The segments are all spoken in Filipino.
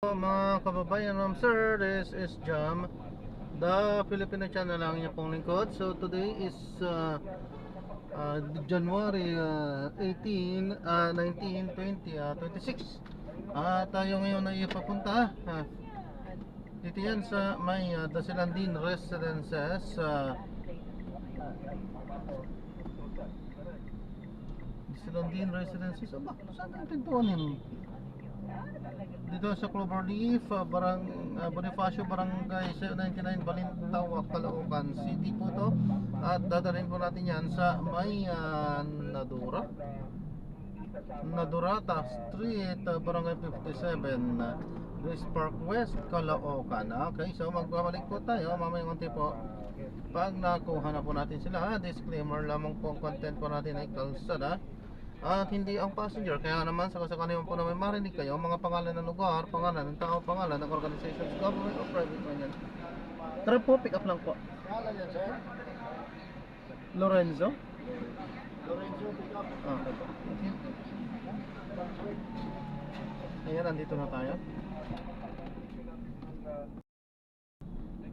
Mga kababayan, ma'am sir, this is Jam, the Filipino channel lang niya pong lingkod. So today is January 18, 19, 20, 26. Tayo ngayon ay papunta dito yan sa may Dasilandin Residences. Dasilandin Residences, saan ang pintuan yun? Dito sa Cloverleaf, Bonifacio Barangay 99, Balintawak, Caloocan City po to. At dadalhin po natin yan sa may Nadurata Street, Barangay 57, Grace Park West, Caloocan. Okay, so magbabalik po tayo mamayang unti po pag nakuha na po natin sila. Disclaimer lamang po, content po natin ay kalsada at hindi ang passenger. Kaya naman sakasakali po na may marinig kayo mga pangalan ng lugar, pangalan ng tao, pangalan ng organizations, government or private man yan. Tara po, pick up lang po. Pangalan yan, sir? Lorenzo? Lorenzo, pick up. Ayan, nandito na tayo.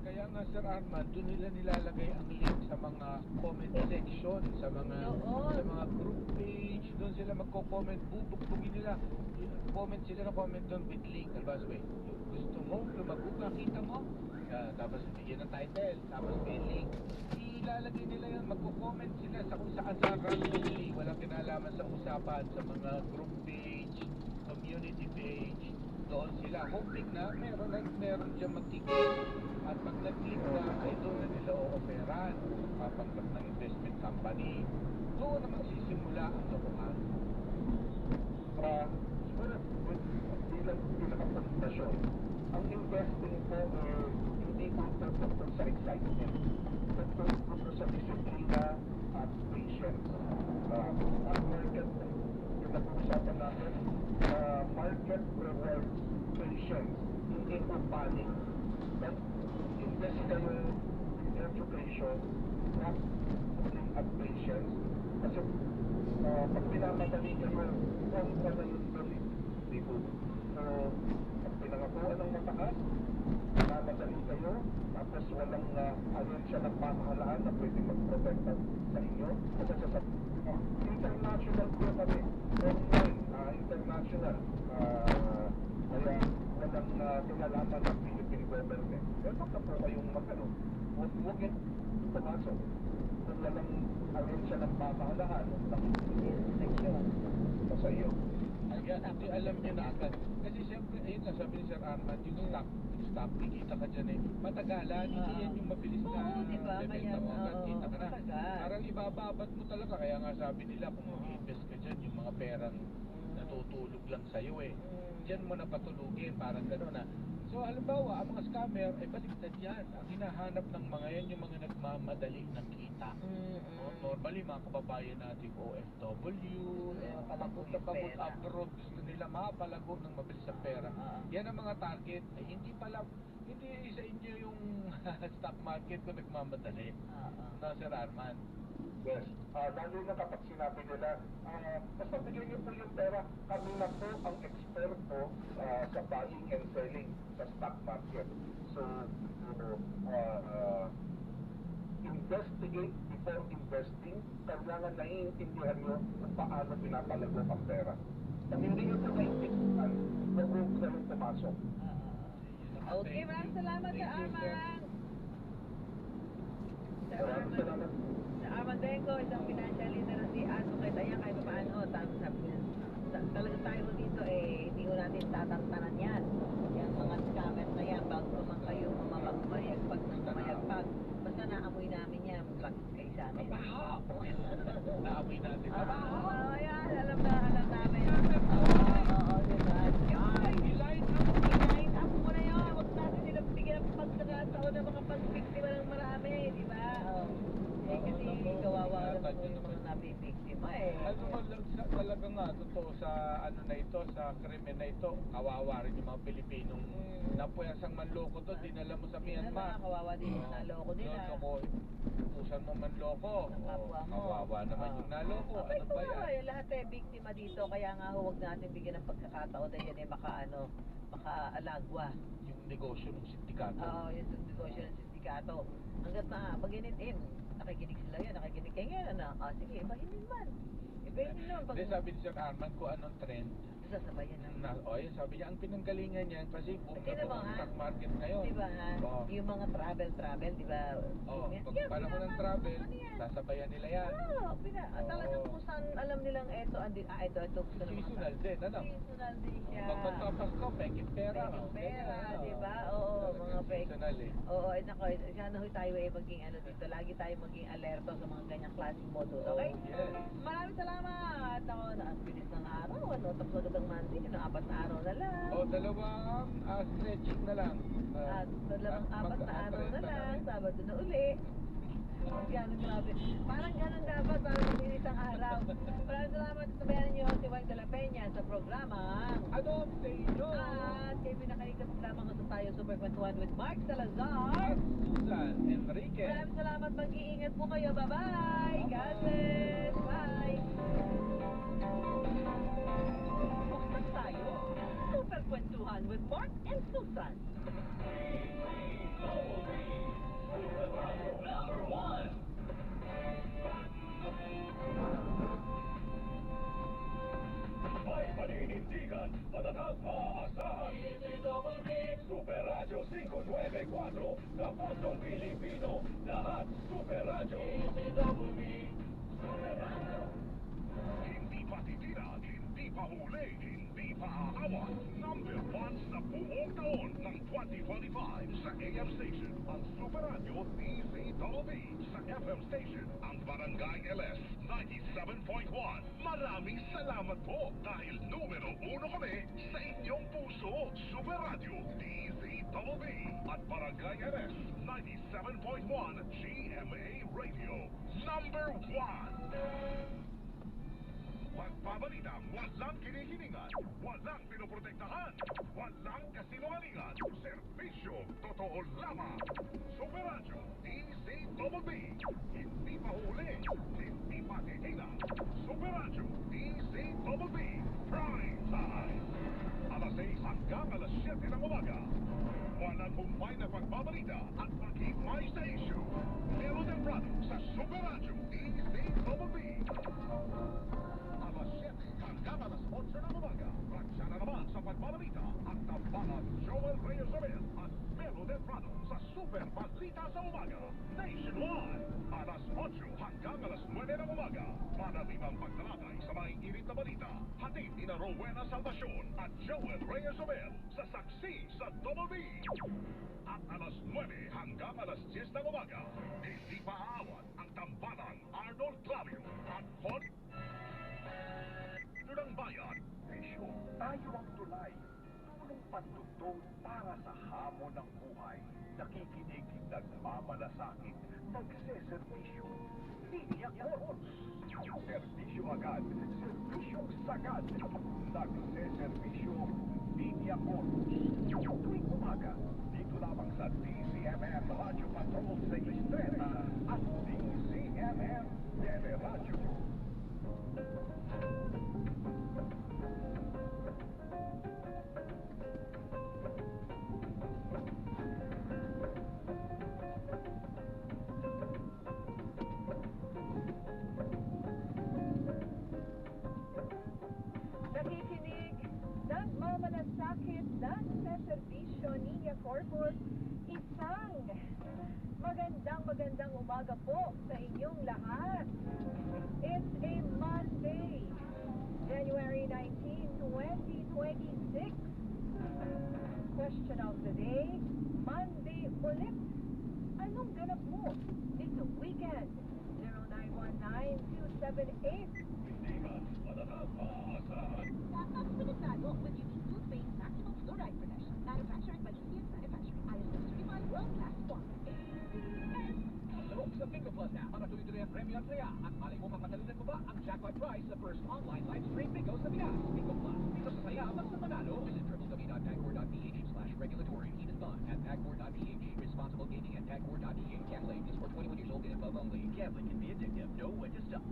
Kaya nga, Sir Arman, doon nila nilalagay ang link sa mga comment section, sa mga group page, doon sila magko-comment, bubugtugin nila. Comment sila na comment doon with link. Albasway, gusto mo, lumago ka, kita mo? Tapos bigyan ng title, tapos may link. Ilalagay nila yan, magko-comment sila sa kung saan sa randomly, walang kinalaman sa usapan, sa mga group page, community page. Doon sila hoping na meron dyan mag-click, at pag nag-click na ay doon na nila o-offeran papanggap ng investment company. Doon na magsisimula ang lokohan. Siguro bilang pinakapagpasyon, ang investing po hindi po tungkol sa excitement, tungkol sa disiplina at patience. Ang market, yung nag-uusapan natin, market rewards patience, hindi po panic. But invest kayo in education, not at patience. Kasi pag pinamadali kayo, kontra na yung belief. Di po. So, pag pinangakuan ng mataas, pinamadali kayo, tapos walang ahensya ng pamahalaan na pwede mag-protect sa inyo. Kasi sa international po kami, online, international, kaya walang kinalaman ng Philippine government. Pero baka po kayong magano, huwag yung pumasok kung walang ahensya ng pamahalaan ng protection sa iyo. Ayan, hindi alam niyo na agad. Kasi siyempre, ayun nga sabi ni Sir Arman, yung stock, kikita ka dyan matagalan, hindi yan yung mabilis na diba? bebenta mo agad, kita ka na. Parang ibababat mo talaga, kaya nga sabi nila kung mag-invest ka dyan, yung mga perang natutulog lang sa'yo dyan mo na patulugin, parang gano'n na. So halimbawa, ang mga scammer ay baliktad yan. Ang hinahanap ng mga yan, yung mga nagmamadali ng kita. Normally, mga kababayan natin OFW, pagod abroad, gusto nila mapalago ng mabilis ang pera. Yan ang mga target. Ay, hindi sa inyo yung stock market kung nagmamadali. Sir Arman. Yes. Lalo na kapag sinabi nila, basta bigyan niyo po yung pera, kami na po ang eksperto sa buying and selling sa stock market. So, investigate before investing, kailangan naiintindihan nyo kung paano pinapalago ang pera. Pag hindi nyo po naiintindihan, huwag kayong pumasok. Okay, maraming salamat sa Arman. Maraming salamat. Sa Arman Bengo, isang financial literacy advocate. Ayan, kahit paano, tapos sabi niya, talaga tayo dito hindi ko natin tatantanan yan. Yung mga scammer na yan, bago naman kayo mayagpag ng mayagpag. Basta naamoy namin yan, mag-practice kayo sa amin. Naamoy natin. Ayan, alam namin. Diba? I-line up mo na yun. Huwag natin sila bigyan ng pagkakataon na makapag-biktima ng marami, di ba? Kasi kawawa naman yung mga nabibiktima Ano mo, talaga nga, totoo sa ano na ito, sa krimen na ito, kawawa rin yung mga Pilipinong napuyasang manloko to, dinala mo sa Myanmar. Kawawa din yung naloko nila. Utusan mo manloko. Kawawa naman yung naloko. Ano ba yan? Yung lahat biktima dito, kaya nga huwag natin bigyan ng pagkakataon na yan makaalagwa. Yung negosyo ng sindikato. Oo, yung negosyo ng sindikato. Hanggat na pag-initin, nakikinig sila yan, nakikinig kayo ngayon, ano? Sige, ibahin man. Ibahin nun. Hindi, sabi ni Sir Arman kung anong trend. Sasabayan na. Yun, sabi niya, ang pinanggalingan niyan kasi buong Sino ba ang nga? stock market ngayon. Di ba nga? Oo. Yung mga travel, di ba? Oo, Yan, pag panahon ng travel, ano yan? sasabayan nila yan. Oo, Oo. talagang kung saan alam nilang ito, ito. Seasonal din, ano? Seasonal din siya. Pag magpapas ko, pekit pera. Pekit oh. pera, Ganyan, di ba? oh. Oo, Talagang mga pek. seasonal eh. Oo, nako, sana ho tayo maging ano dito. Lagi tayo maging alerto sa mga ganyang klaseng modus, okay? Yes. Maraming salamat. Ako, ang bilis ng araw. Ano, tapos agad ang Monday. Ano, 4 na araw na lang. Dalawang stretching na lang. At dalawang 4 na araw na lang. kami. Sabado na uli. Gano'n grabe. Parang ganun dapat. Parang mabilis ang araw. Maraming salamat sa tabayan niyo si Juan de la Peña sa programa. Ano ang sa inyo? At kayo pinakalikas lamang sa tayo Super Kwentuhan with Mark Salazar. At Susan Enriquez. Maraming salamat. Mag-iingat po kayo. Bye-bye. God bless. Bye. Buksan tayo. Super Kwentuhan with Mark and Susan. May paninindigan, matatag maaasahan. Super Radio 594, Kapatong Pilipino, lahat Super Radio. Hindi pa titira, hindi pa huli, hindi pa aawat. Number 1 sa buong taon ng 2025 sa AM station, ang Super Radio DZWB. Sa FM station, ang Barangay LS 97.1. Maraming salamat po dahil numero 1 kami sa inyong puso. Super Radio DZWB at Barangay LS 97.1 GMA Radio. Number 1. Pagpabalitang walang kinikilingan, walang pinoprotektahan, walang kasinungalingan, serbisyo totoo lamang. Super Radio DZWB, hindi pa huli, hindi pa tihina. Super Radio DZWB, prime time. Alas 6 hanggang alas 7 ng umaga. Walang humpay na pagbabalita at makikmay sa issue. Meron ng Prado sa Super Radio DZWB. Alas 7 hanggang alas 8 ng umaga. Raksya na naman sa pagbabalita ang tambangan Joel Reyes Abel at Melo Del Prado sa Super Balita sa Umaga. Nationwide. Alas 8 hanggang alas 9 ng umaga. Panatibang pagtalakay sa mga init na balita. Hatid ni na Rowena Salvacion at Joel Reyes Abel sa Saksi sa Double B. At alas 9 hanggang alas 10 ng umaga. Hindi pa aawat ang tambanang Arnold Clavio at Hot ng bayan. Bisyo, tayo ang tulay. Tulong pantugtog para sa hamon ng buhay. Nakikinig, nagmamalasakit, nagseservisyo. Linya Coros. Servisyo agad, serbisyong sagad. Nagseservisyo, Linya Coros. Tuwing umaga, dito lamang sa DCMM Radio Patrol sa Istreta at DCMM Teleradio. Nakikinig, nagmamalasakit, nagseservisyo, Niña Corpus, isang magandang umaga po sa inyong lahat. It's a Monday, January 19, 2026. Question of the day, Monday ulit. Anong ganap mo this weekend? 0919-278 Laptops Pinagbago with unique toothpaste maximum fluoride protection. Manufactured by Indian Manufacturing. ISO certified world-class quality. Laro sa Bingo Plus na para tuloy-tuloy ang premyo at saya at malay mo papatalitan mo ba ang jackpot prize sa first online live stream bingo sa Pinas. Bingo Plus, dito sa saya basta manalo. Visit www.tagboard.ph/regulatory. Even fun at tagboard.ph. Responsible gaming at tagboard.ph. Gambling is for 21 years old and above only. Gambling can be addictive. Know when to stop.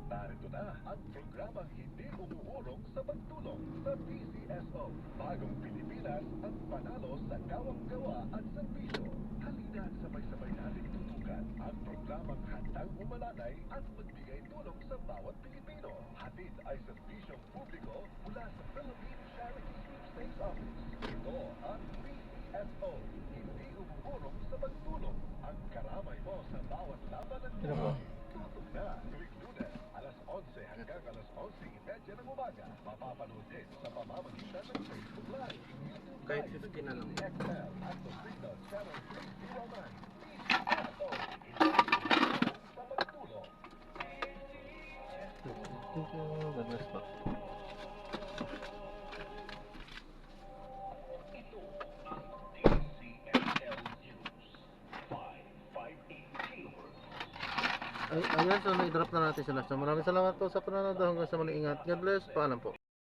Narito na ang programang hindi umuurong sa pagtulong sa PCSO. Bagong Pilipinas ang panalo sa gawang-gawa at serbisyo. Halina sabay-sabay nating tutukan ang programang handang umalalay at magbigay tulong sa bawat Pilipino. Hatid ay serbisyong publiko mula sa Philippine Charity Sweepstakes Office. Ito ang PCSO. Hindi umuurong sa pagtulong. Ang karamay mo sa bawat laban ng Sino po? buhay. Tutok na tuwing Lunes, alas 11 hanggang alas 11:30 ng umaga. Mapapanood din sa pamamagitan ng Facebook Live, YouTube Kahit Live, 50 na lang. XL at the Signal Channel 309. PCSO. Hindi umuurong sa pagtulong. Thank you. God bless po. Ito ang DCML News 558 kHz. Ay, ayan, so na-drop na natin sila. So maraming salamat po sa panonood. Hanggang sa muli, ingat. God bless. Paalam po.